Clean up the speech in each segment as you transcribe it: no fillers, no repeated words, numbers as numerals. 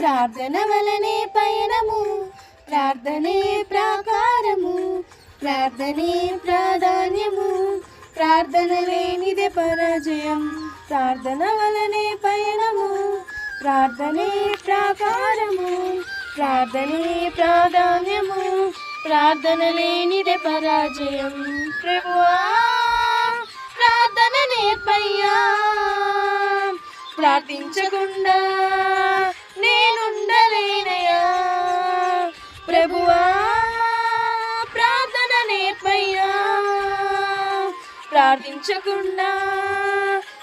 ప్రార్థన వలనే పయనము, ప్రార్థనే ప్రాకారము, ప్రార్థనే ప్రాధాన్యము, ప్రార్థన లేనిదే పరాజయం. ప్రార్థన వలనే పయనము, ప్రార్థనే ప్రాకారము, ప్రార్థనే ప్రాధాన్యము, ప్రార్థన లేనిదే పరాజయం. ప్రభువా ప్రార్థన నేర్పయ్యా, ప్రార్థించకుండా నేనుండలేనయ్యా. ప్రభువా ప్రార్థన నేర్పయ్యా, ప్రార్థించకుండా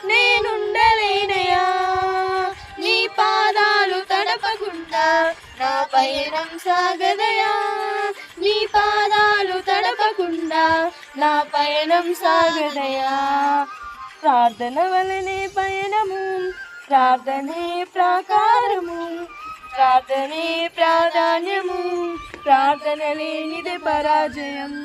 నేనుండలేనయ్యా. నీ పాదాలు తడపకుండా నా పయనం సాగదయా, నీ పాదాలు తడపకుండా నా పయనం సాగదయా. ప్రార్థన వలనే పయనము, ప్రార్థనే ప్రాకారము, ప్రార్థనే ప్రాధాన్యము, ప్రార్థన లేనిదే పరాజయం.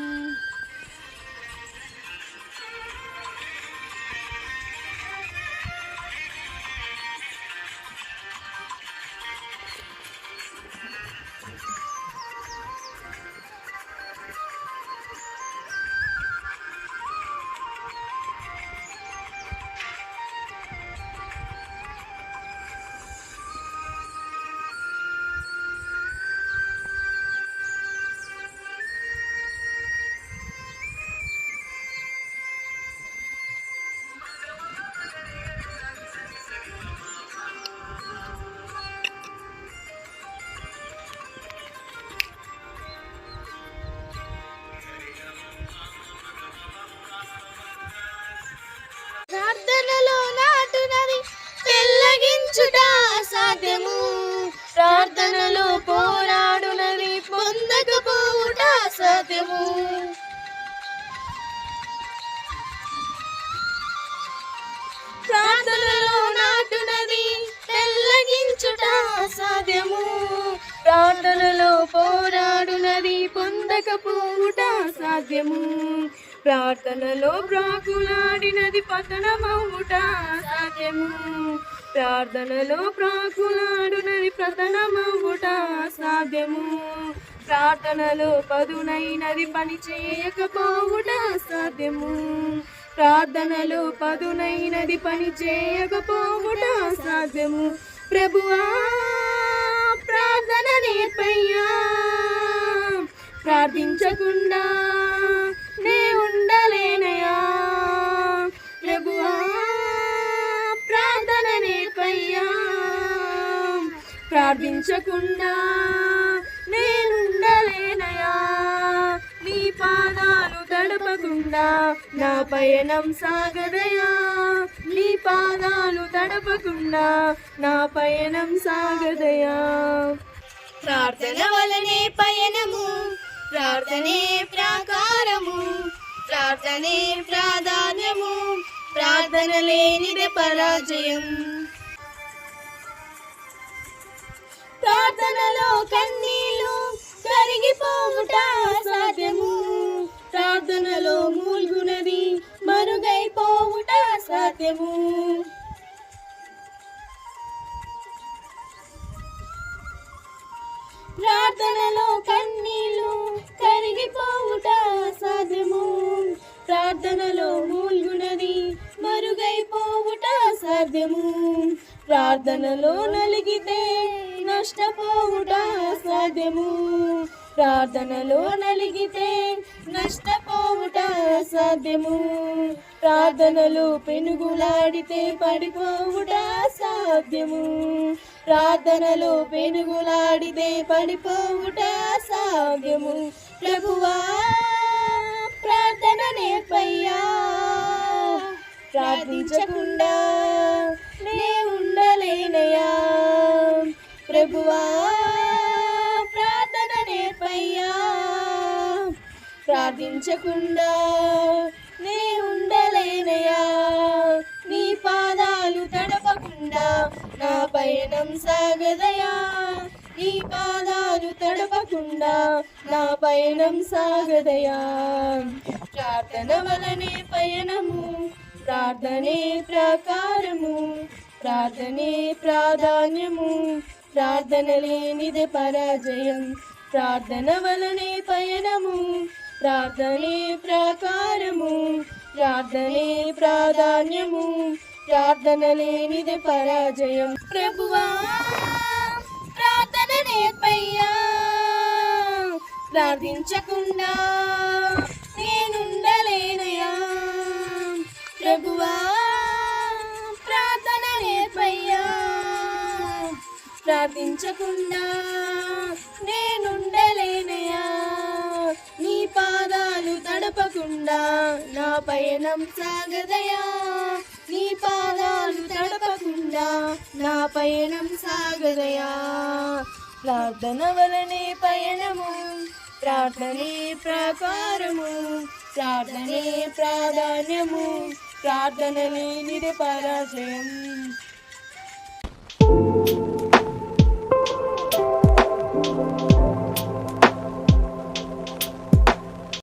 ప్రార్థనలో నాటునది పెళ్ళగించుట అసాధ్యము, ప్రార్థనలో పోరాడునది పొందకపోవుట అసాధ్యము. ప్రార్థనలో నాటునది పెళ్ళగించుట అసాధ్యము, ప్రార్థనలో పోరాడునది పొందకపోవుట అసాధ్యము. ప్రార్థనలో ప్రాకులాడినది పతనమవుట అసాధ్యము, ప్రార్థనలో ప్రాకులాడునది పతనమవుట అసాధ్యము. ప్రార్థనలో పదునైనది పని చేయకపోవుట అసాధ్యము, ప్రార్థనలో పదునైనది పని చేయకపోవుట అసాధ్యము. ప్రభువా ప్రార్థన నేర్పయ్యా, ప్రార్థించకుండా నే ఉండలేనయా. ప్రభువా ప్రార్థన నేర్పయ్యా, ప్రార్థించకుండా నేనుండలేనయా. నీ పాదాలు తడపకుండా నా పయనం సాగదయా, నీ పాదాలు తడపకుండా నా పయనం సాగదయా. ప్రార్థన వలనే పయనము, ప్రార్థనే ప్రాకారము, ప్రార్థనే ప్రాధాన్యము, ప్రార్థన లేనిదే పరాజయం. ప్రార్థనలో కన్నీళ్ళు కరిగిపోవుట అసాధ్యము, ప్రార్థనలో మూల్గునది మరుగైపోవుట అసాధ్యము. ప్రార్థనలో కన్నీళ్ళు కరిగిపోవుట అసాధ్యము, ప్రార్థనలో మూల్గునది మరుగైపోవుట అసాధ్యము. ప్రార్థనలో నలిగితే నష్టపోవుట అసాధ్యము, ప్రార్థనలో నలిగితే నష్టపోవుట అసాధ్యము. ప్రార్థనలో పెనుగులాడితే పడిపోవుట అసాధ్యము, ప్రార్థనలో పెనుగులాడితే పడిపోవుట అసాధ్యము. ప్రభువా ప్రార్థన నేర్పయ్యా, ప్రార్థించకుండా నే ఉండలేనయా. ప్రభువా ప్రార్థన నేర్పయ్యా, ప్రార్థించకుండా నే ఉండలేనయా. నీ పాదాలు తడపకుండా నా పయనం సాగదయా, నీ పాదాలు తడపకుండా నా పయనం సాగదయా. ప్రార్థన వలనే పయనము, ప్రార్థనే ప్రాకారము, ప్రార్థనే ప్రాధాన్యము, ప్రార్థన లేనిదే పరాజయం. ప్రార్థన వలనే పయనము, ప్రార్థనే ప్రాకారము, ప్రార్థనే ప్రాధాన్యము, ప్రార్థన లేనిదే పరాజయం. ప్రభువా ప్రార్థన నేర్పయ్యా, ప్రార్థించకుండా నేనుండలేనయ్యా. ప్రభువా ప్రార్థన నేర్పయ్యా, ప్రార్థించకుండా నేనుండలేనయ్యా. నీ పాదాలు తడపకుండా నా పయనం సాగదయా, నీ పాదాలు తడపకుండా నా పయనం సాగదయా. ప్రార్థన వలనే పయనము, ప్రార్థనే ప్రాకారము, ప్రార్థనే ప్రాధాన్యము, ప్రార్థన లేనిదే పరాజయం.